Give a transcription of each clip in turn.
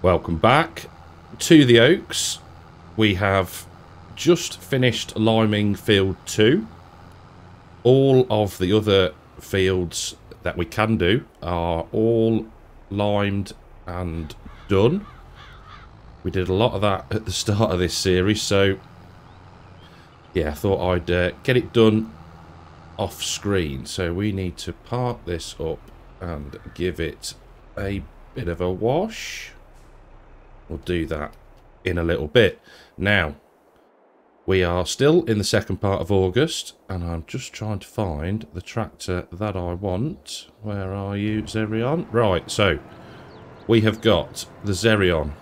Welcome back to the Oaks. We have just finished liming field 2. All of the other fields that we can do are all limed and done. We did a lot of that at the start of this series, so yeah, I thought I'd get it done off screen. So we need to park this up and give it a bit of a wash. We'll do that in a little bit. Now, we are still in the second part of August, and I'm just trying to find the tractor that I want. Where are you, Zerion? Right, so we have got the Zerion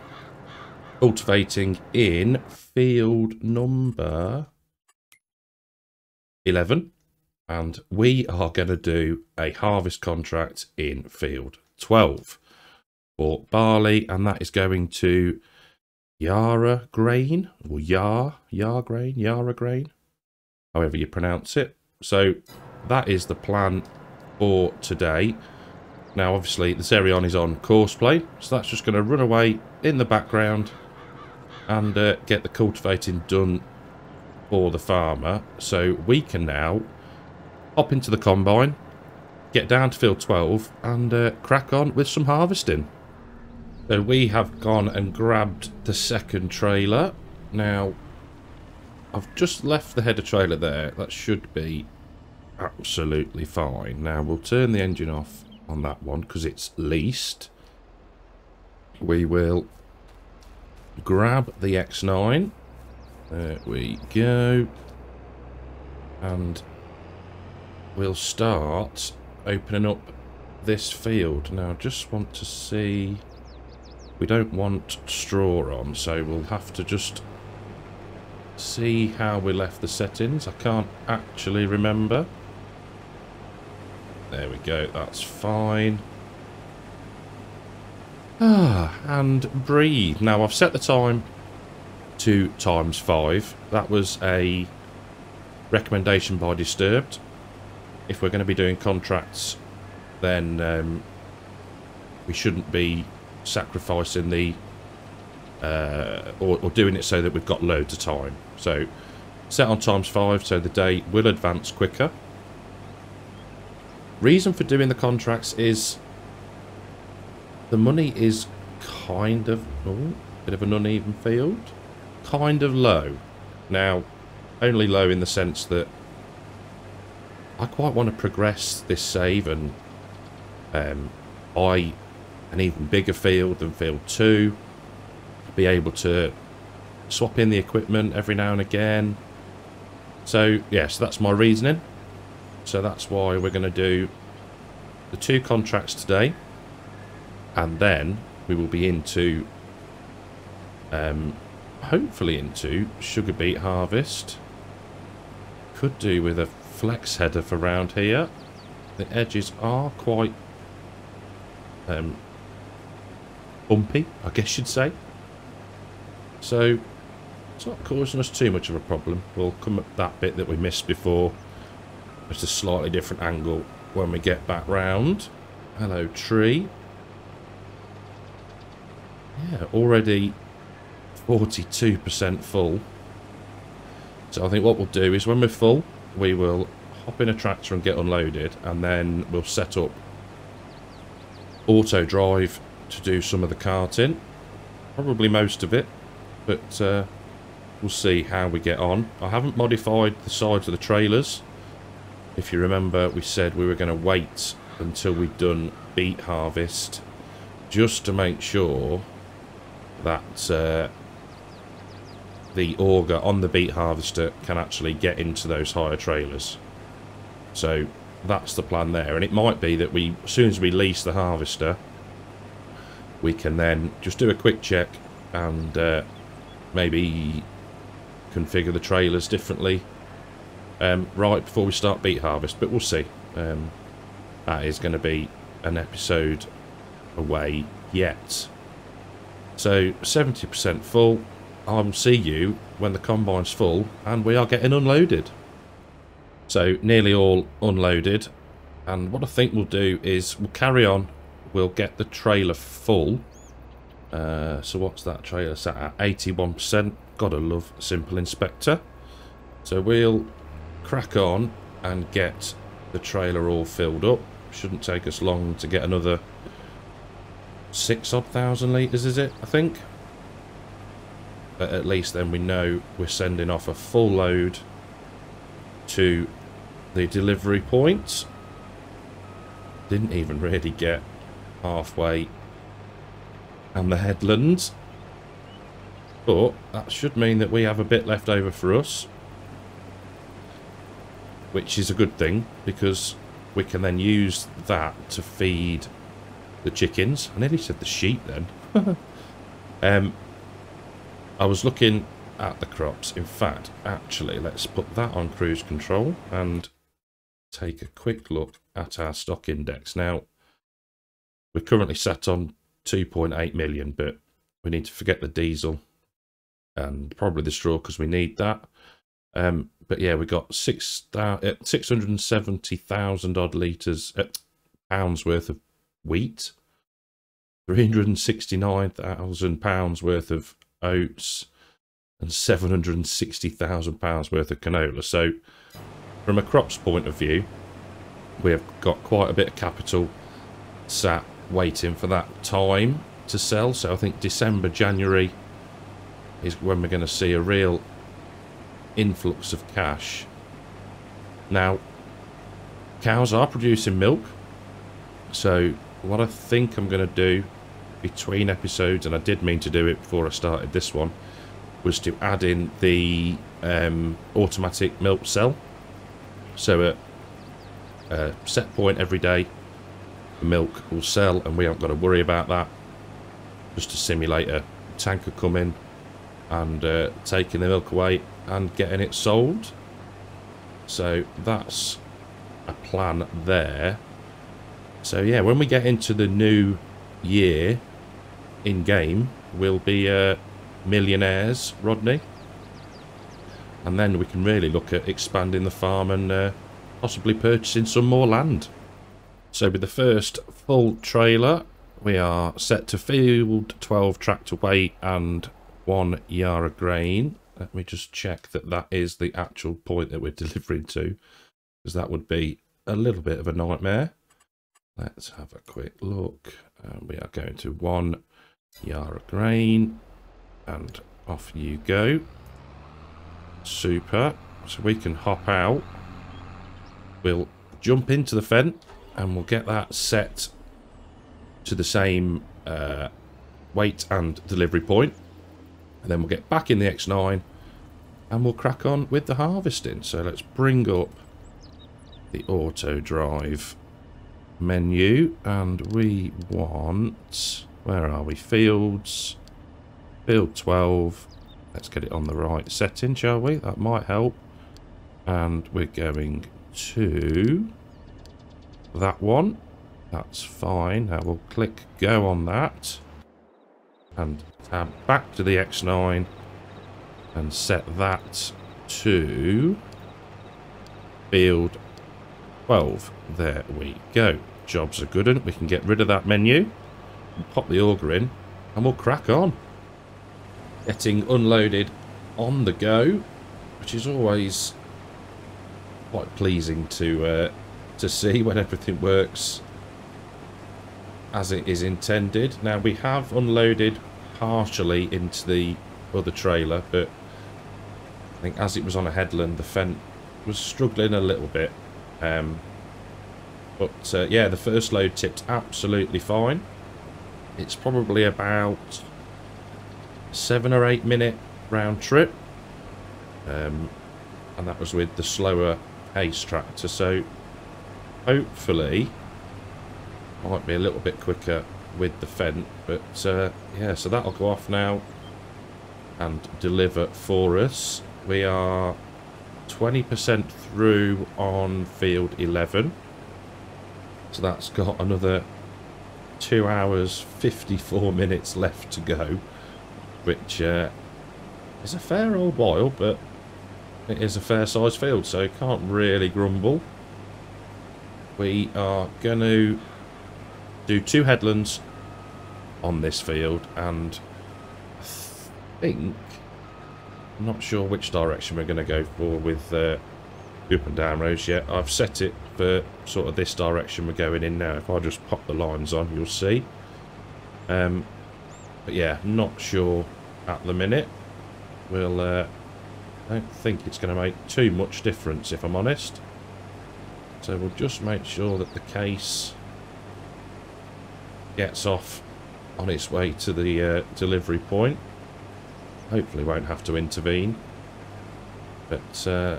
cultivating in field number 11, and we are going to do a harvest contract in field 12 for barley, and that is going to Yara Grain, or Yara Grain, however you pronounce it. So that is the plan for today. Now obviously the Zerion is on course play, so that's just going to run away in the background and get the cultivating done for the farmer, so we can now hop into the combine, get down to field 12 and crack on with some harvesting. So we have gone and grabbed the second trailer. Now, I've just left the header trailer there. That should be absolutely fine. Now, we'll turn the engine off on that one because it's leased. We will grab the X9. There we go. And we'll start opening up this field. Now, I just want to see... We don't want straw on, so we'll have to just see how we left the settings. I can't actually remember. There we go, that's fine. And breathe. Now I've set the time to ×5. That was a recommendation by Disturbed. If we're going to be doing contracts, then we shouldn't be sacrificing the or doing it so that we've got loads of time. So set on ×5 so the day will advance quicker. Reason for doing the contracts is the money is kind of bit of an uneven field, kind of low. Now only low in the sense that I quite want to progress this save and buy an even bigger field than field 2, be able to swap in the equipment every now and again. So yes, that's my reasoning. So that's why we're going to do the 2 contracts today, and then we will be into hopefully into sugar beet harvest. Could do with a flex header for round here. The edges are quite bumpy, I guess you'd say. So it's not causing us too much of a problem. We'll come at that bit that we missed before. Just a slightly different angle when we get back round. Hello, tree. Yeah, already 42% full. So I think what we'll do is when we're full, we will hop in a tractor and get unloaded, and then we'll set up auto drive to do some of the carting, probably most of it, but we'll see how we get on. I haven't modified the sides of the trailers. If you remember, we said we were going to wait until we'd done beet harvest just to make sure that the auger on the beet harvester can actually get into those higher trailers. So that's the plan there, and it might be that we, as soon as we lease the harvester, we can then just do a quick check and maybe configure the trailers differently right before we start beet harvest, but we'll see. That is going to be an episode away yet. So 70% full. I will see you when the combine's full and we are getting unloaded. So nearly all unloaded, and what I think we'll do is we'll carry on. We'll get the trailer full So what's that trailer sat at? 81%. Gotta love Simple Inspector. So we'll crack on and get the trailer all filled up. Shouldn't take us long to get another 6,000 litres, is it? I think. But at least then we know we're sending off a full load to the delivery point. Didn't even really get halfway and the headlands, but that should mean that we have a bit left over for us, which is a good thing because we can then use that to feed the chickens. I nearly said the sheep then. I was looking at the crops. In fact, actually, let's put that on cruise control and take a quick look at our stock index. Now, we're currently sat on 2.8 million, but we need to forget the diesel and probably the straw because we need that. But yeah, we got 670,000 odd litres, pounds worth of wheat, 369,000 pounds worth of oats, and 760,000 pounds worth of canola. So from a crops point of view, we have got quite a bit of capital sat waiting for that time to sell. So I think December, January is when we're going to see a real influx of cash. Now, cows are producing milk, so what I think I'm going to do between episodes, and I did mean to do it before I started this one, was to add in the automatic milk cell. So at a set point every day, the milk will sell and we haven't got to worry about that. Just to simulate a tanker coming and taking the milk away and getting it sold. So that's a plan there. So yeah, when we get into the new year in game, we'll be millionaires, Rodney, and then we can really look at expanding the farm and possibly purchasing some more land. So with the first full trailer, we are set to field 12 tractor weight and 1 Yara grain. Let me just check that that is the actual point that we're delivering to, because that would be a little bit of a nightmare. Let's have a quick look. We are going to 1 Yara grain, and off you go. Super. So we can hop out. We'll jump into the fence and we'll get that set to the same weight and delivery point. And then we'll get back in the X9 and we'll crack on with the harvesting. So let's bring up the auto drive menu, and we want, where are we, fields, field 12. Let's get it on the right setting, shall we? That might help. And we're going to that one. That's fine. Now we'll click go on that and tab back to the X9 and set that to field 12. There we go. Jobs are good, and we can get rid of that menu and pop the auger in and we'll crack on. Getting unloaded on the go, which is always quite pleasing to see when everything works as it is intended. Now we have unloaded partially into the other trailer, but I think as it was on a headland, the fence was struggling a little bit. But yeah, the first load tipped absolutely fine. It's probably about 7 or 8 minute round trip, and that was with the slower pace tractor, so hopefully might be a little bit quicker with the fence. But yeah, so that'll go off now and deliver for us. We are 20% through on field 11, so that's got another 2 hours 54 minutes left to go, which is a fair old while, but it is a fair sized field, so can't really grumble. We are going to do 2 headlands on this field, and I think, I'm not sure which direction we're going to go for with up and down rows yet. I've set it for sort of this direction we're going in now. If I just pop the lines on, you'll see. But yeah, not sure at the minute. We'll, I don't think it's going to make too much difference, if I'm honest. So we'll just make sure that the case gets off on its way to the delivery point. Hopefully won't have to intervene. But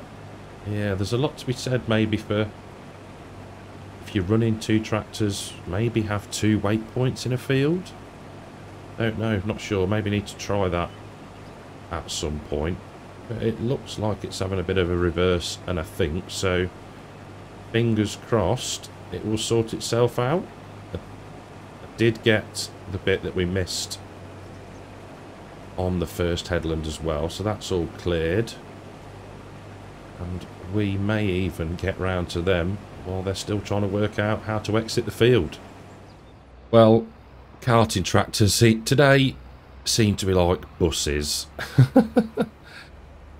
yeah, there's a lot to be said maybe for, if you're running 2 tractors, maybe have 2 weight points in a field. Don't know, not sure. Maybe need to try that at some point. But it looks like it's having a bit of a reverse and a think, so fingers crossed it will sort itself out. I did get the bit that we missed on the first headland as well, so that's all cleared. And we may even get round to them while they're still trying to work out how to exit the field. Well, carting tractors today seem to be like buses.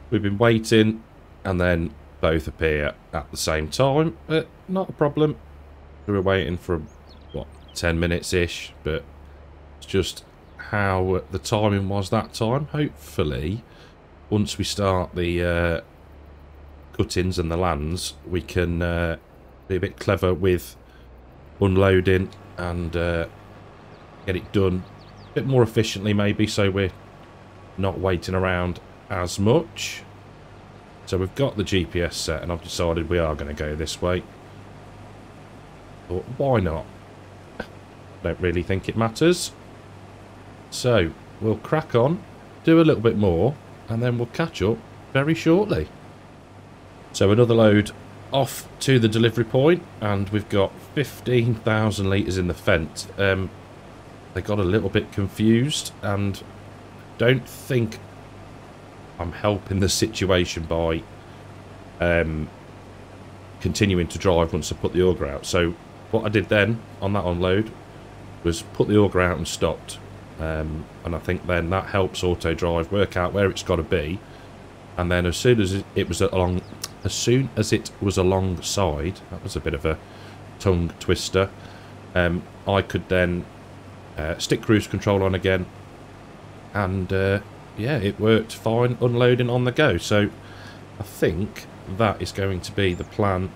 We've been waiting and then both appear at the same time, but not a problem. We were waiting for, what, 10 minutes-ish, but it's just how the timing was that time. Hopefully, once we start the cuttings and the lands, we can be a bit clever with unloading and get it done a bit more efficiently maybe, so we're not waiting around as much. So we've got the GPS set and I've decided we are going to go this way. But why not? Don't really think it matters. So we'll crack on, do a little bit more, and then we'll catch up very shortly. So another load off to the delivery point, and we've got 15,000 litres in the Fent. They got a little bit confused, and don't think I'm helping the situation by continuing to drive once I put the auger out. So what I did then on that unload was put the auger out and stopped. And I think then that helps auto drive work out where it's got to be. And then as soon as it was alongside, that was a bit of a tongue twister, I could then stick cruise control on again, and yeah, it worked fine unloading on the go. So I think that is going to be the plan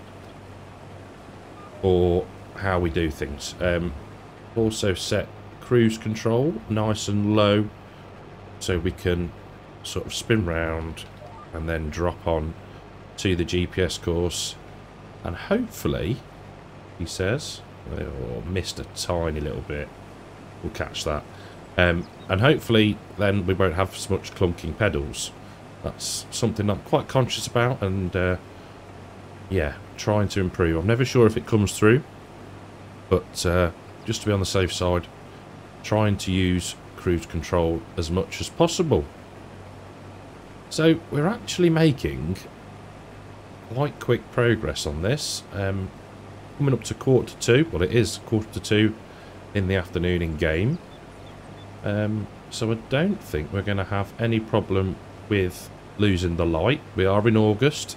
for how we do things. Also set cruise control nice and low so we can sort of spin round and then drop on to the GPS course, and hopefully, he says, oh, missed a tiny little bit, we'll catch that. And hopefully then we won't have as much clunking pedals. That's something I'm quite conscious about, and yeah, trying to improve. I'm never sure if it comes through, but just to be on the safe side, trying to use cruise control as much as possible. So we're actually making quite quick progress on this. Coming up to 1:45, well, it is 1:45 in the afternoon in game. So I don't think we're going to have any problem with losing the light. We are in August,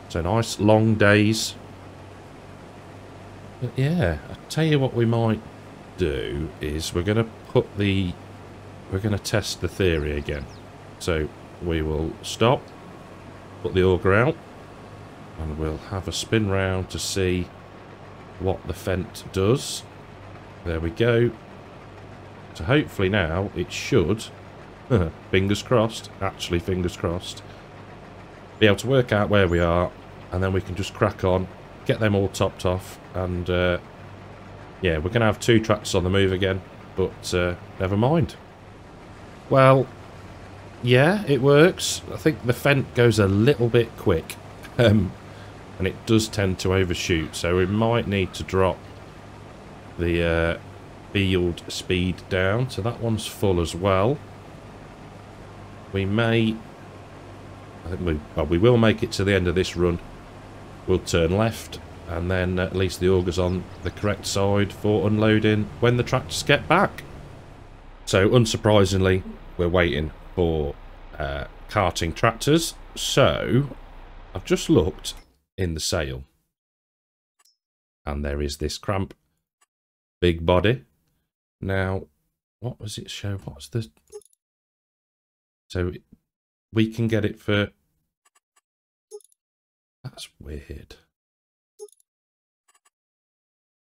so nice long days. But yeah, I'll tell you what we might do is we're going to test the theory again. So we will stop, put the auger out, and we'll have a spin round to see what the Fent does. There we go. So hopefully now it should, fingers crossed, actually fingers crossed, be able to work out where we are, and then we can just crack on, get them all topped off, and yeah, we're going to have 2 tractors on the move again, but never mind. Well, yeah, it works. I think the Fent goes a little bit quick, and it does tend to overshoot, so we might need to drop the field speed down. So that one's full as well. We may, I think we will make it to the end of this run. We'll turn left, and then at least the auger's on the correct side for unloading when the tractors get back. So unsurprisingly, we're waiting for carting tractors. So I've just looked in the sale, and there is this cramp big body. Now, what was it show? What's the... So we can get it for... That's weird.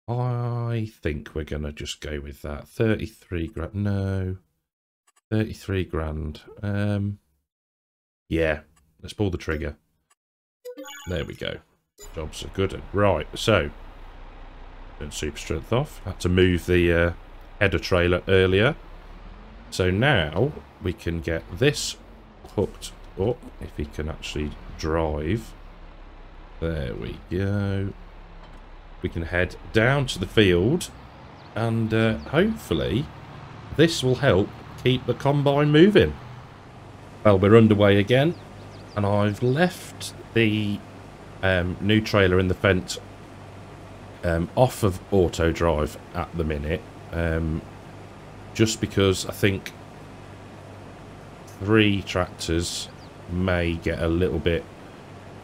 I think we're going to just go with that. 33 grand. No. 33 grand. Yeah. Let's pull the trigger. There we go. Jobs are good. Right, so. Turn super strength off. Had to move the header trailer earlier. So now we can get this hooked up. If he can actually drive. There we go. We can head down to the field, and hopefully this will help keep the combine moving. Well, we're underway again, and I've left the new trailer in the fence off of auto drive at the minute, just because I think 3 tractors may get a little bit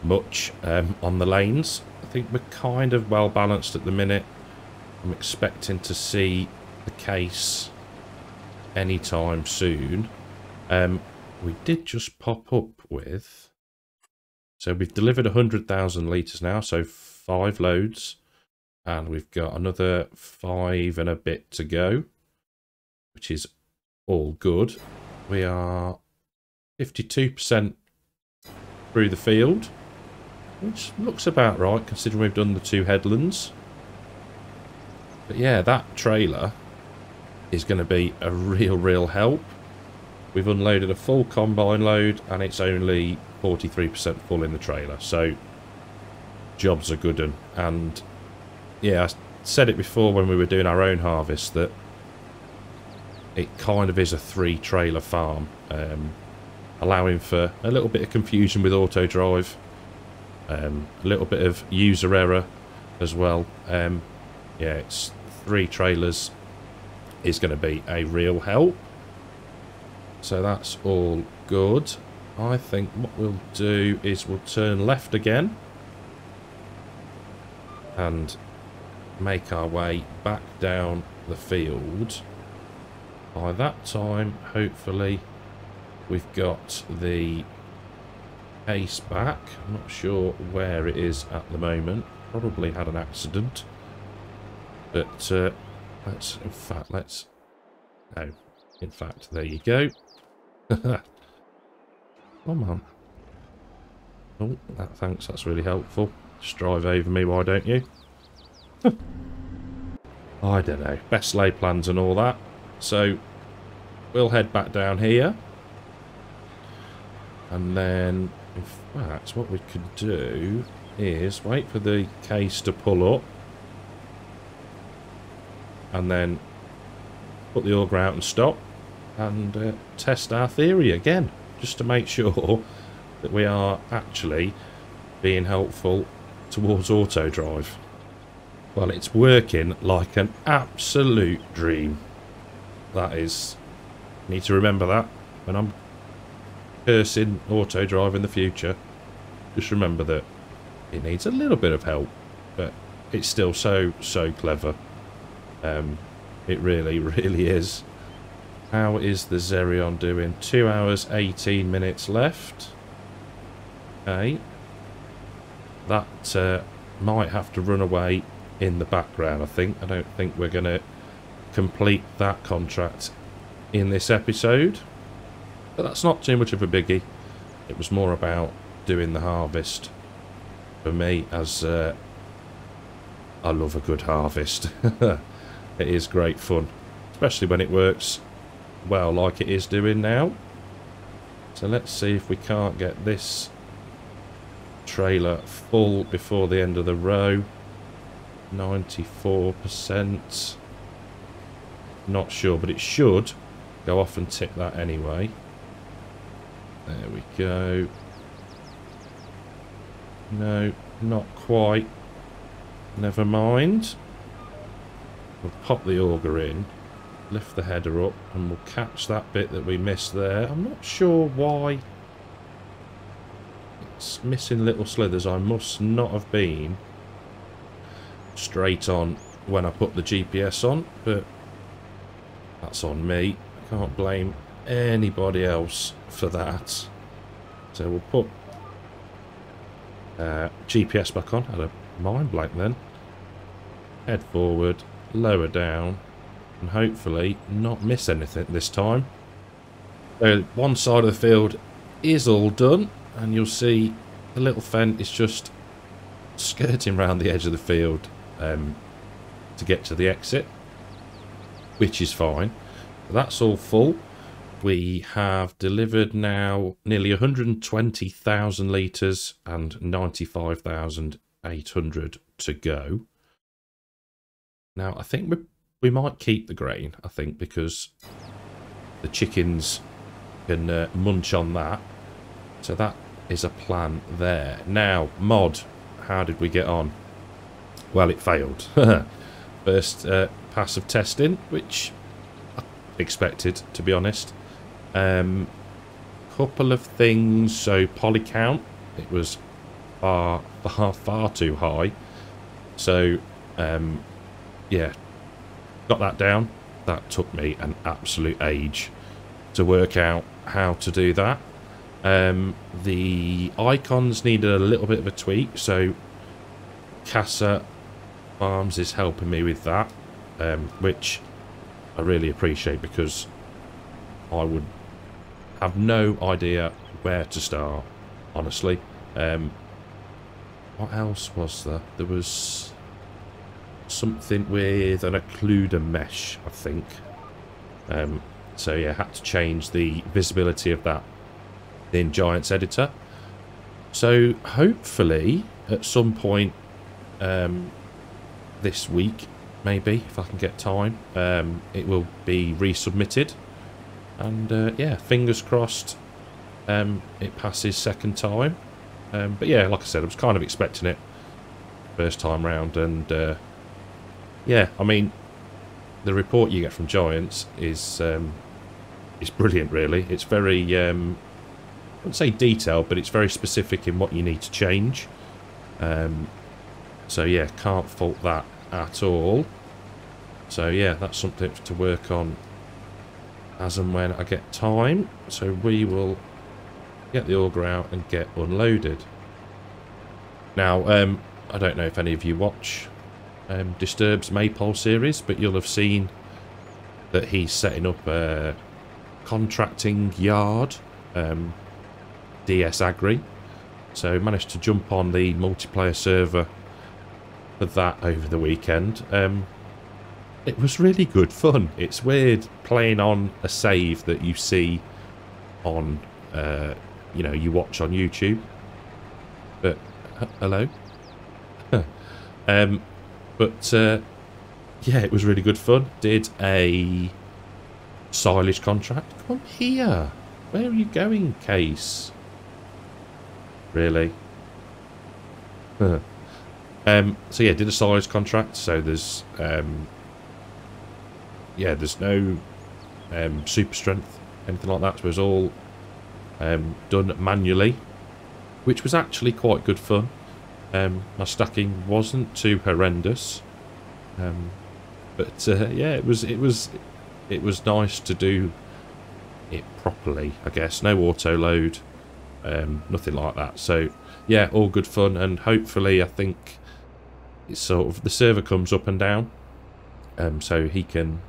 much on the lanes. I think we're kind of well balanced at the minute. I'm expecting to see the case anytime soon. We did just pop up with... So we've delivered 100,000 litres now, so 5 loads. And we've got another 5 and a bit to go, which is all good. We are 52% through the field, which looks about right considering we've done the 2 headlands. But yeah, that trailer is going to be a real help. We've unloaded a full combine load and it's only 43% full in the trailer. So jobs are good. And yeah, I said it before when we were doing our own harvest that it kind of is a 3 trailer farm, allowing for a little bit of confusion with auto drive. A little bit of user error as well. Yeah, it's 3 trailers is going to be a real help. So that's all good. I think what we'll do is we'll turn left again and make our way back down the field. By that time, hopefully, we've got the case back. I'm not sure where it is at the moment. Probably had an accident. But let's no, in fact, there you go. Come on. Oh, thanks, that's really helpful. Just drive over me, why don't you? I don't know. Best laid plans and all that. So, we'll head back down here. And then, in fact, what we could do is wait for the case to pull up. And then put the auger out and stop. And test our theory again. Just to make sure that we are actually being helpful towards auto drive. Well, it's working like an absolute dream. That is... Need to remember that when I'm cursing auto drive in the future. Just remember that it needs a little bit of help, but it's still so clever. It really is. How is the Xerion doing? 2 hours 18 minutes left. Okay, that might have to run away in the background. I don't think we're going to complete that contract in this episode, but that's not too much of a biggie. It was more about doing the harvest for me, as I love a good harvest. It is great fun, especially when it works well like it is doing now. So let's see if we can't get this trailer full before the end of the row. 94%. Not sure, but it should go off and tick that anyway. There we go. No, not quite. Never mind. We'll pop the auger in lift the header up and we'll catch that bit that we missed there. I'm not sure why it's missing little slithers. I must not have been straight on when I put the GPS on, but that's on me. I can't blame anybody else for that. So we'll put GPS back on. I had a mind blank then. Head forward, lower down, and hopefully not miss anything this time. So one side of the field is all done, and you'll see the little fence is just skirting around the edge of the field to get to the exit, which is fine. That's all full. We have delivered now nearly 120,000 litres and 95,800 to go. Now I think we might keep the grain, I think, because the chickens can munch on that. So that is a plan there. Now, mod, how did we get on? Well, it failed. First pass of testing, which I expected, to be honest. Couple of things. So poly count, it was far too high. So yeah, got that down. That took me an absolute age to work out how to do that. The icons needed a little bit of a tweak, so Casa Farms is helping me with that, which I really appreciate, because I would have no idea where to start, honestly. What else was there? There was something with an occluder mesh, I think. So yeah, had to change the visibility of that in Giants Editor. So hopefully at some point this week, maybe, if I can get time, it will be resubmitted. And yeah, fingers crossed it passes second time. But yeah, like I said, I was kind of expecting it first time round. And yeah, I mean, the report you get from Giants is brilliant, really. It's very, I wouldn't say detailed, but it's very specific in what you need to change. So yeah, can't fault that at all. So yeah, that's something to work on as and when I get time. So we will get the auger out and get unloaded. Now, I don't know if any of you watch Disturbed's Maypole series, but you'll have seen that he's setting up a contracting yard, DS Agri. So managed to jump on the multiplayer server for that over the weekend. It was really good fun. It's weird playing on a save that you see on, you know, you watch on YouTube. But hello. But yeah, it was really good fun. Did a silage contract. Come here. Where are you going, Case? Really? So yeah, did a silage contract. So there's yeah, there's no super strength, anything like that. So it was all done manually, which was actually quite good fun. My stacking wasn't too horrendous, but yeah, it was nice to do it properly, I guess. No auto load, nothing like that. So yeah, all good fun, and hopefully I think it's sort of the server comes up and down, so he can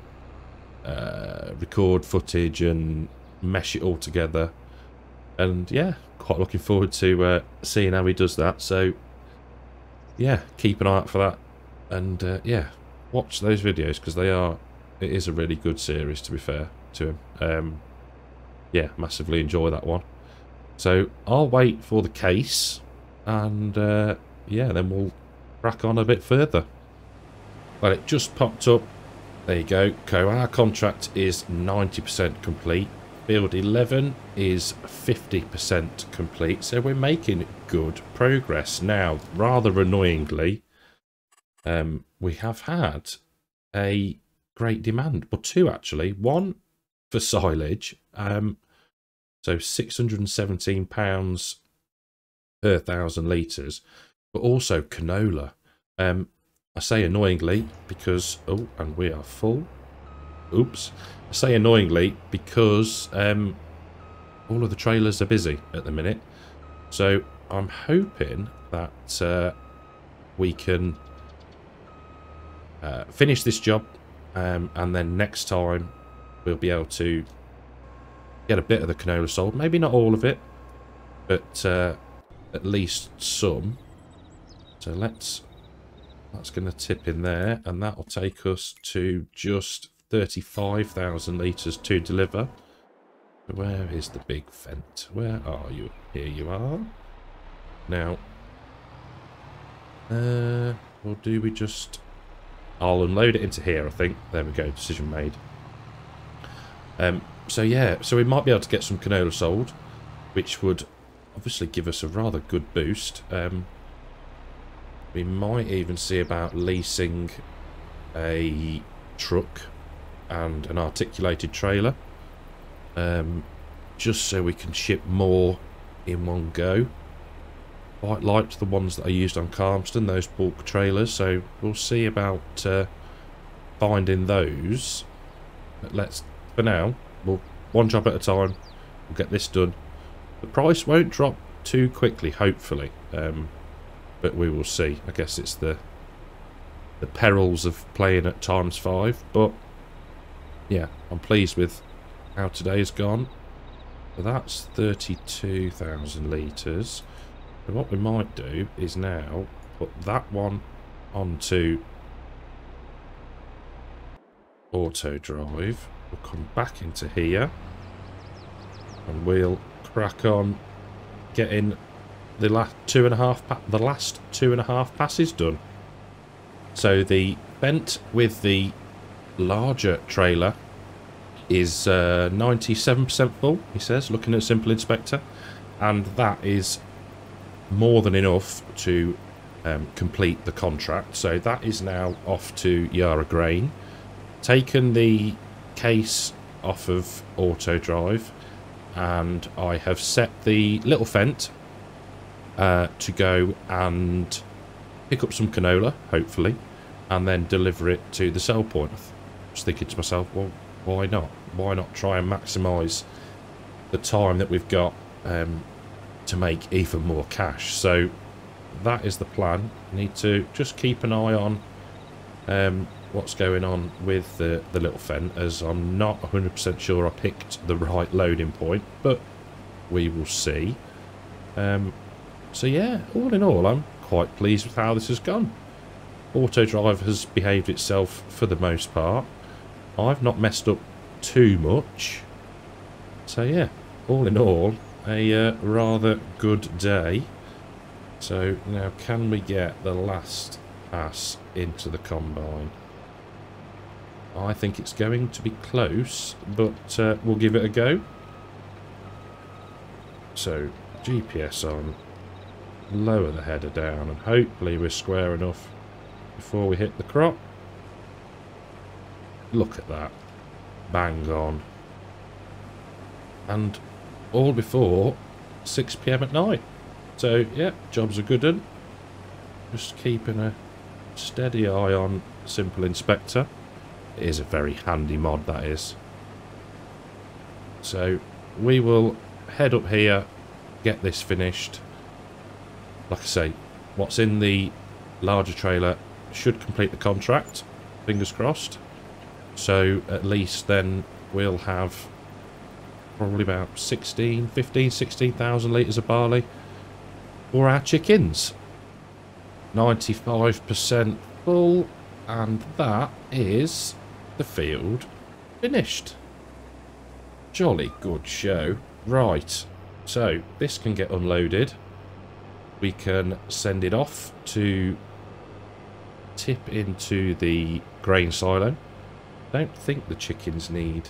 record footage and mesh it all together. And yeah, quite looking forward to seeing how he does that. So yeah, keep an eye out for that, and yeah, watch those videos, because it is a really good series, to be fair to him. Yeah, massively enjoy that one. So I'll wait for the case, and yeah, then we'll crack on a bit further. Well, it just popped up. There you go. So our contract is 90% complete. Field 11 is 50% complete. So we're making good progress. Now, rather annoyingly, we have had a great demand. Well, two actually. One for silage, so £617 per 1,000 litres, but also canola. I say annoyingly because, oh, and we are full. Oops. I say annoyingly because all of the trailers are busy at the minute. So I'm hoping that we can finish this job, and then next time we'll be able to get a bit of the canola sold. Maybe not all of it, but at least some. So that's going to tip in there, and that will take us to just 35,000 litres to deliver. Where is the big vent? Where are you? Here you are. Now, or do we just... I'll unload it into here, I think. There we go, decision made. So yeah, so we might be able to get some canola sold, which would obviously give us a rather good boost. We might even see about leasing a truck and an articulated trailer, just so we can ship more in one go. Quite liked the ones that I used on Carmston, those bulk trailers, so we'll see about finding those. But let's, for now, we'll one job at a time, we'll get this done. The price won't drop too quickly, hopefully, but we will see. I guess it's the perils of playing at ×5, but yeah, I'm pleased with how today's gone. So that's 32,000 litres. So what we might do is now put that one onto auto drive. We'll come back into here and we'll crack on getting the last 2.5 passes done. So the vent with the larger trailer is 97% full, he says, looking at Simple Inspector, and that is more than enough to complete the contract. So that is now off to Yara Grain. Taken the case off of auto drive, and I have set the little Fent to go and pick up some canola, hopefully, and then deliver it to the sell point. I was thinking to myself, well, why not? Why not try and maximise the time that we've got to make even more cash? So that is the plan. I need to just keep an eye on what's going on with the little Fent, as I'm not 100% sure I picked the right loading point, but we will see. So yeah, all in all, I'm quite pleased with how this has gone. Auto drive has behaved itself for the most part. I've not messed up too much. So yeah, all in all, a rather good day. So now, can we get the last pass into the combine? I think it's going to be close, but we'll give it a go. So GPS on, lower the header down, and hopefully we're square enough before we hit the crop. Look at that, bang on, and all before 6 PM at night. So yeah, job's a good one. Just keeping a steady eye on Simple Inspector. It is a very handy mod, that is. So we will head up here, get this finished. Like I say, what's in the larger trailer should complete the contract, fingers crossed. So at least then we'll have probably about 16,000 litres of barley for our chickens. 95% full, and that is the field finished. Jolly good show. Right, so this can get unloaded. We can send it off to tip into the grain silo. Don't think the chickens need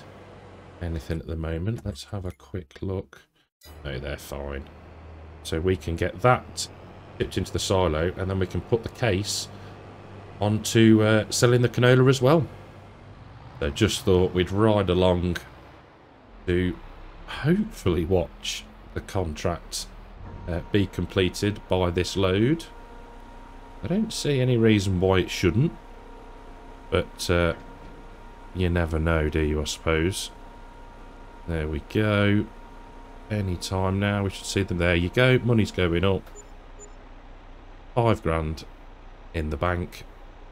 anything at the moment. Let's have a quick look. No, they're fine. So we can get that tipped into the silo, and then we can put the case onto selling the canola as well. So just thought we'd ride along to hopefully watch the contract be completed by this load. I don't see any reason why it shouldn't, but you never know, do you, I suppose. There we go. Any time now we should see them. There you go, money's going up. 5 grand in the bank.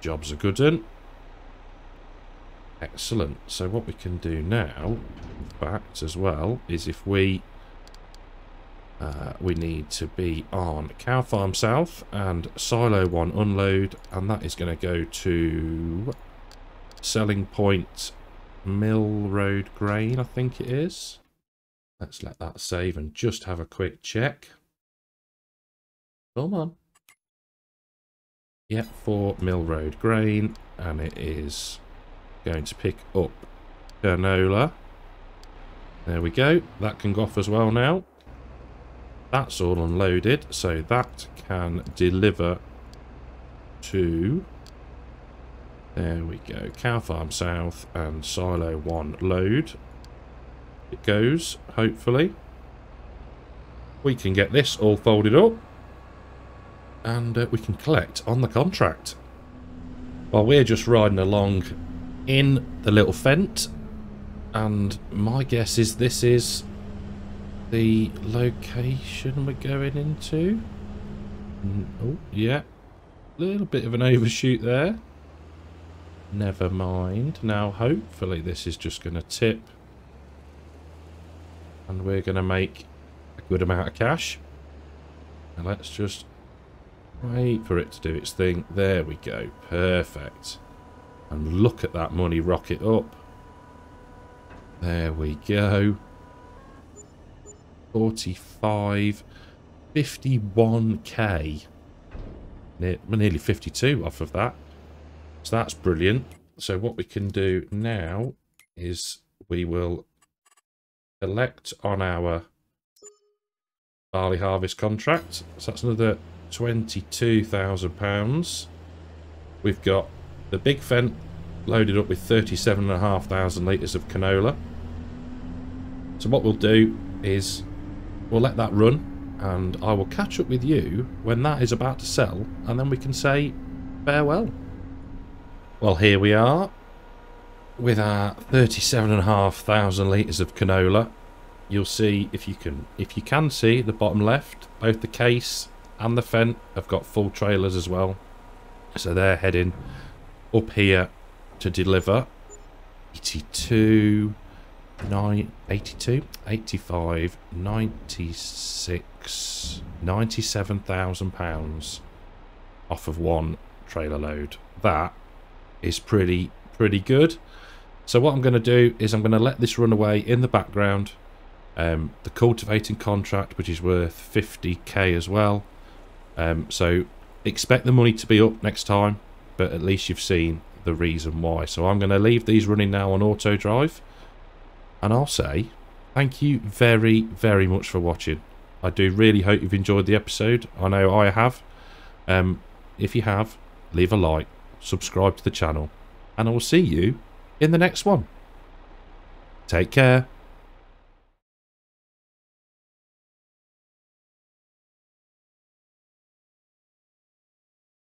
Job's a good one. Excellent. So what we can do now, in fact, as well, is if we need to be on Cow Farm South and Silo 1 unload, and that is going to go to Selling Point Mill Road Grain, I think it is. Let's let that save and just have a quick check. Come on. Yeah, for Mill Road Grain, and it is going to pick up Canola. There we go. That can go off as well now. That's all unloaded, so that can deliver to... There we go. Cow Farm South and Silo 1 load. It goes, hopefully. We can get this all folded up. And we can collect on the contract. While we're just riding along in the little Fent. And my guess is this is the location we're going into. Oh, yeah. A little bit of an overshoot there. Never mind. Now, hopefully this is just going to tip. And we're going to make a good amount of cash. Now, let's just wait for it to do its thing. There we go. Perfect. And look at that money rocket up. There we go. 45, 51k. Nearly 52 off of that. So that's brilliant. So what we can do now is we will collect on our barley harvest contract. So that's another £22,000. We've got the big Fent loaded up with 37,500 litres of canola. So what we'll do is we'll let that run, and I will catch up with you when that is about to sell, and then we can say farewell. Well, here we are with our 37,500 litres of canola. You'll see, if you can see the bottom left, both the case and the Fent have got full trailers as well. So they're heading up here to deliver 82, 85, 96, £97,000 off of one trailer load. That is pretty good. So what I'm going to do is I'm going to let this run away in the background. The cultivating contract, which is worth 50k as well. So expect the money to be up next time, but at least you've seen the reason why. So I'm going to leave these running now on auto drive, and I'll say thank you very much for watching. I do really hope you've enjoyed the episode. I know I have. If you have, leave a like, subscribe to the channel, and I will see you in the next one. Take care.